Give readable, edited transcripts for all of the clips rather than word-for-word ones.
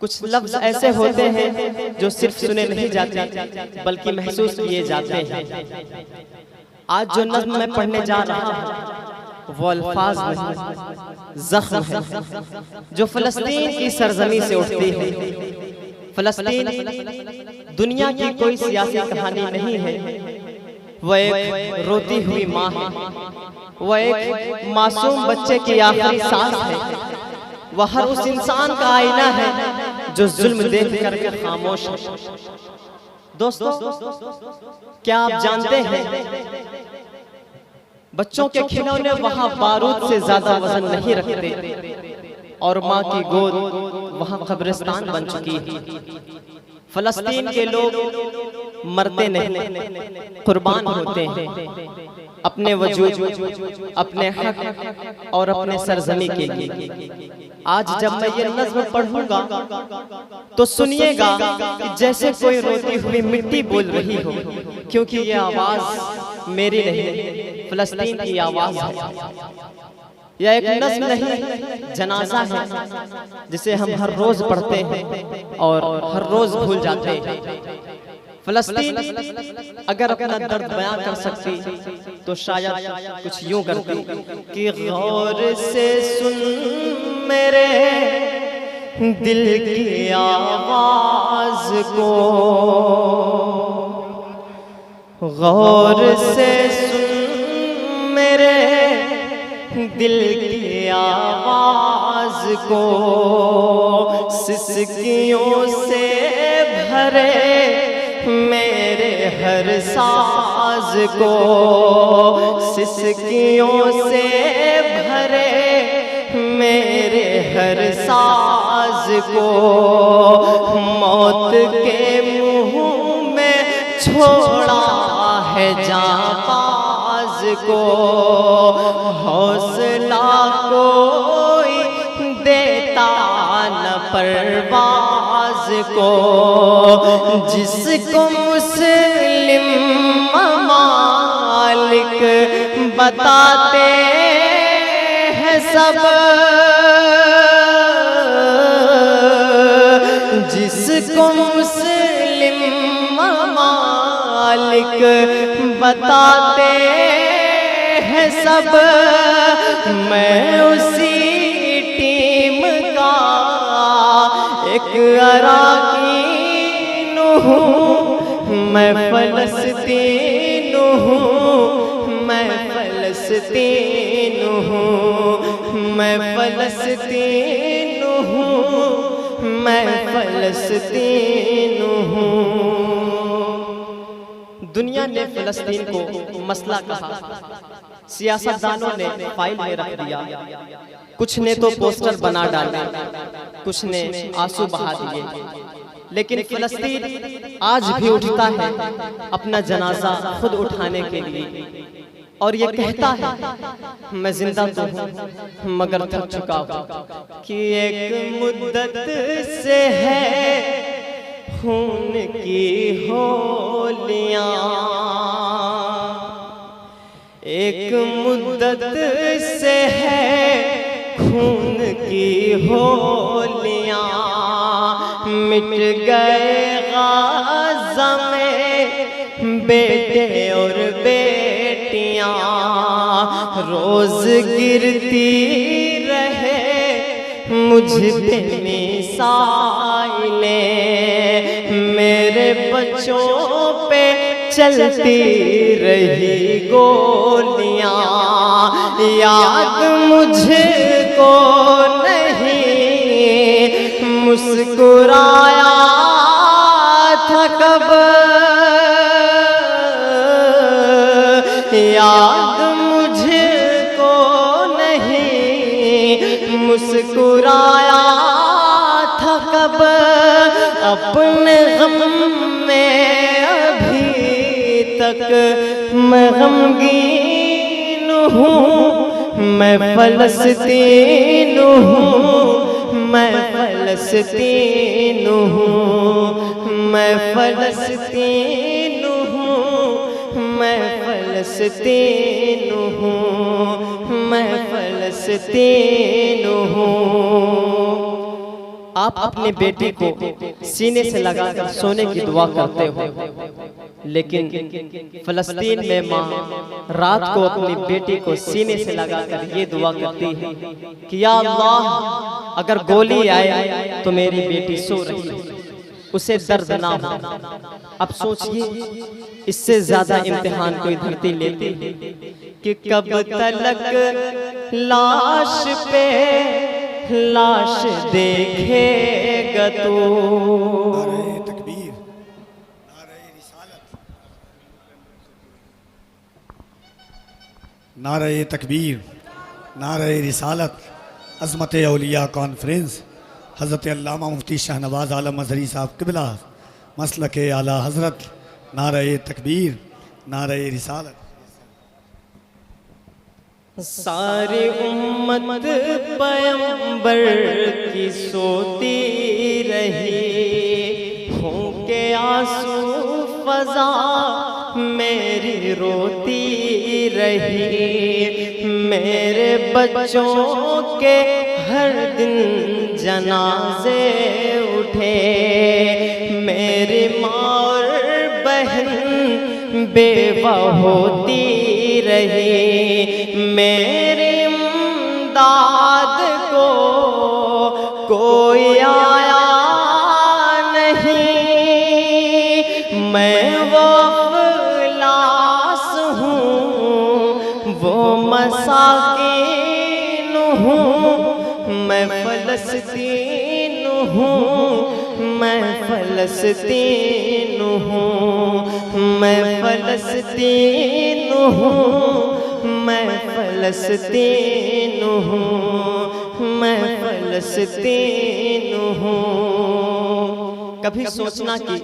कुछ लफ्ज ऐसे होते हैं जो सिर्फ सुने नहीं जाते बल्कि महसूस किए जाते हैं। आज जो नज़्म मैं पढ़ने जा रहा हूँ वो अल्फाज नहीं, ज़ख्म है जो फ़लस्तीन की सरज़मी से उठती है। फ़लस्तीन दुनिया की कोई सियासी कहानी नहीं है, वह एक रोती हुई माँ है, वह एक मासूम बच्चे की आखिरी सांस है, वह हर उस इंसान का आईना है जो जुल्म देख करके खामोश है। दोस्तों, क्या आप जानते हैं बच्चों के खिलौने वहां बारूद से ज्यादा वजन नहीं रखते और माँ की गोद वहां कब्रिस्तान बन चुकी है। फलस्तीन के लोग मरते नहीं, कुर्बान होते हैं अपने वजूद, अपने हक और अपने सरजमी के लिए। आज जब मैं ये नज़्म पढ़ूंगा तो सुनिएगा कि जैसे कोई रोती हुई मिट्टी बोल रही हो, क्योंकि ये आवाज मेरी नहीं, फलस्तीन की आवाज है। यह एक नज़्म नहीं, जनाजा है जिसे हम हर रोज पढ़ते हैं और हर रोज भूल जाते हैं। फलस्तीन अगर अपना दर्द बयां कर सकती तो शायद कुछ यूं करती कि गौर से सुन मेरे दिल की आवाज को, गौर से सुन मेरे दिल की आवाज को, सिसकियों से भरे मेरे हर साज को, सिसकियों से भरे मेरे हर साज को, मौत के मुंह में छोड़ा है जांबाज को, हौसला कोई देता न परवाज को, जिसको मुस्लिम ममालिक बताते हैं सब, जिसको मुस्लिम ममालिक बताते हैं सब, मैं उसी टीम का एक अराकीन हूँ, मैं फलस्तीन हूँ, मैं फलस्तीन हूँ, मैं फलस्तीन हूँ, मैं फलस्तीन हूँ। दुनिया ने फलस्तीन को मसला कहा, सियासतदानों ने फाइल में रख दिया, कुछ ने तो पोस्टर बना डाले, कुछ ने आंसू बहा दिए, लेकिन फलस्तीन आज भी उठता है अपना जनाजा खुद उठाने के लिए और ये कहता है मैं जिंदा तो हूँ मगर थक चुका हूँ, कि एक मुद्दत से है खून की होलियां, एक मुद्दत से है खून की होलियां, मिट गए गाज़ा में बेटे और बेटियां, रोज गिरती रहे मुझ पे मिसाइलें, मेरे बच्चों पे चलती रही गोलियां, याद मुझको नहीं मुस्कुराया था कब, याद मुझको नहीं मुस्कुराया था कब, अपने गम में अभी तक मैं गमगीन हूँ, मैं फलस्तीन हूँ, मैं फलस्तीन हूँ, मैं फलस्तीन हूँ, मैं फलस्तीन हूँ, मैं फलस्तीन हूँ। आप अपनी बेटी को सीने से लगाकर सोने की दुआ करते हो, लेकिन फलस्तीन में माँ रात को अपनी बेटी को सीने से लगाकर ये दुआ करती है कि या अल्लाह, अगर गोली आए तो मेरी बेटी सो रही है, उसे दर्द ना हो। अब सोचिए, इससे ज्यादा इम्तिहान कोई धरती लेती है कि कब तलक लाश पे लाश देखेगा तू। नारे तकबीर, नारे रिसालत, नारे तकबीर, नारे रिसालत। अज़मत औलिया कॉन्फ्रेंस हज़रत अल्लामा मुफ्ती शाहनवाज़ आलम अज़हरी साहब क़िबला मसलक आला हज़रत। नारे तकबीर, नारे रिसालत। सारी उम्मत पैगंबर की सोती रही, होंके आंसू फजा मेरी रोती रही। मेरे बच्चों के हर दिन जनाजे उठे, मेरी माँ और बहन बेवा होती रही। मेरी इमदाद को कोई आया नहीं, मैं वो अफलास हूँ, वो मसाकीन हूँ, मैं फलस्तीन हूँ, मैं फलस्तीन हूँ, मैं फलस्तीन हूँ, मैं फलस्तीन हूँ, मैं फलस्तीन हूँ। कभी सोचना कि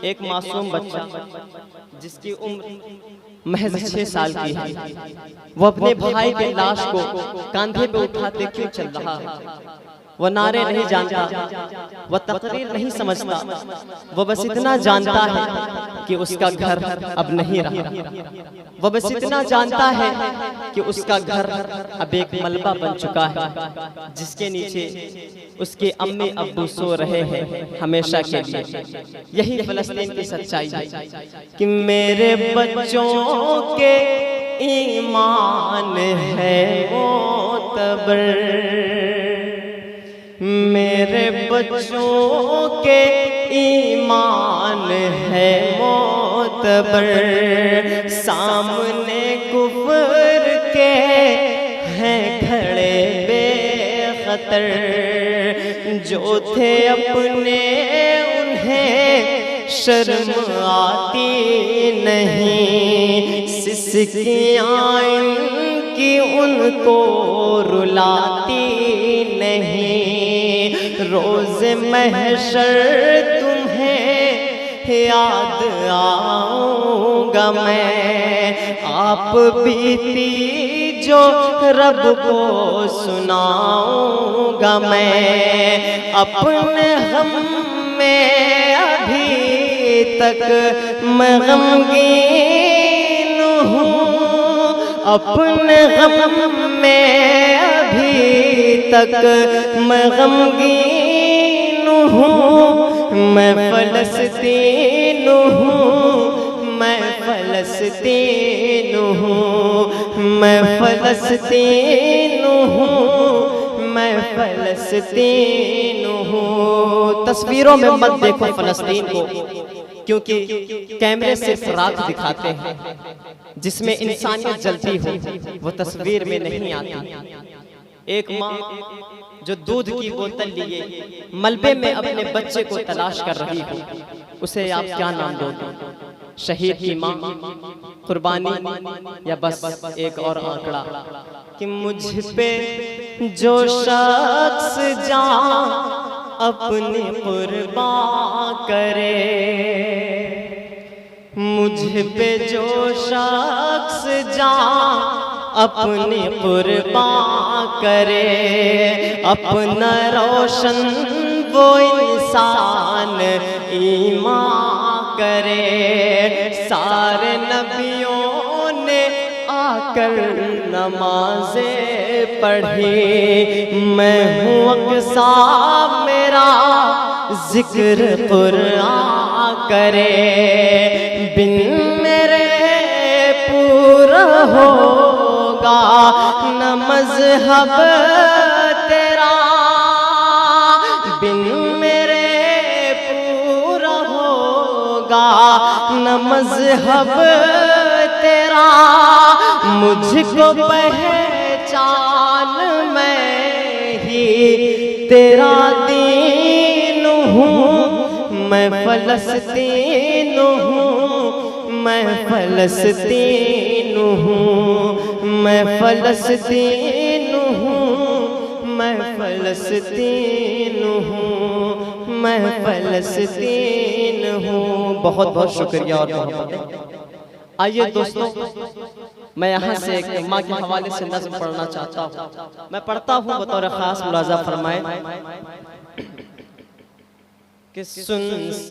एक मासूम बच्चा जिसकी उम्र महज 6 साल की है, वो अपने भाई के लाश को कंधे पे उठाते क्यों चल रहा है? वो नारे नहीं जानता, वो तकरीर नहीं समझता, वो बस इतना जानता है कि उसका घर अब नहीं रहा। वो बस इतना जानता है कि उसका घर अब एक मलबा बन चुका है, जिसके नीचे उसके अम्मी अब्बू सो रहे हैं हमेशा के लिए। यही फलस्तीन की सच्चाई है कि मेरे बच्चों के ईमान है मोतबर, मेरे बच्चों के ईमान है मोतबर। सामने कुफ्र के हैं खड़े बेखतर, जो थे अपने उन्हें शर्म आती नहीं, सिसकियाँ इनकी उनको रुलाती नहीं। रोज़ महशर तुम्हें याद आऊँगा मैं, आप बीती जो रब को सुनाऊँगा मैं। अपने हम में अभी तक मैं गमगीन हूँ, अपने गम में अभी तक मैं गमगीन हूँ। मैं फलस्तीन हूँ, मैं फलस्तीन हूँ, मैं फलस्तीन हूँ, मैं फलस्तीन हूँ। तस्वीरों में मत देखो फलस्तीन को, क्योंकि कैमरे सिर्फ रात दिखाते हैं, जिसमें इंसानियत जलती हो वो तस्वीर में नहीं आती। एक माँ जो दूध की बोतल लिए मलबे में अपने बच्चे को तलाश कर रही हो, उसे आप क्या नाम दोगे? शहीद की माँ, कुर्बानी, या बस एक और आंकड़ा कि मुझ पे जो शख्स जान अपनी कुर्बान करे, मुझ पे जो शख्स जान अपनी कुर्बान करे, अपना रोशन वो इंसान ईमान करे। सारे नबियों ने आकर नमाज़ें पढ़ी, मैं हूँ अक़सा में तेरा जिक्र कुरान करे, बिन मेरे पूरा होगा न मज़हब तेरा, बिन मेरे पूरा होगा न मज़हब तेरा। मुझको पहचान मैं ही तेरा दीन हूँ, मैं फलस्तीन हूँ, मैं फलस्तीन हूँ, मैं फलस्तीन हूँ, मैं फलस्तीन हूँ, मैं फलस्तीन हूँ। बहुत बहुत शुक्रिया और मोहब्बतें। आइए दोस्तों, मैं यहाँ से एक माँ के हवाले से नज़्म पढ़ना चाहता हूँ। मैं पढ़ता हूँ, बतौर ख़ास मुलाज़ा फरमाएं कि सुन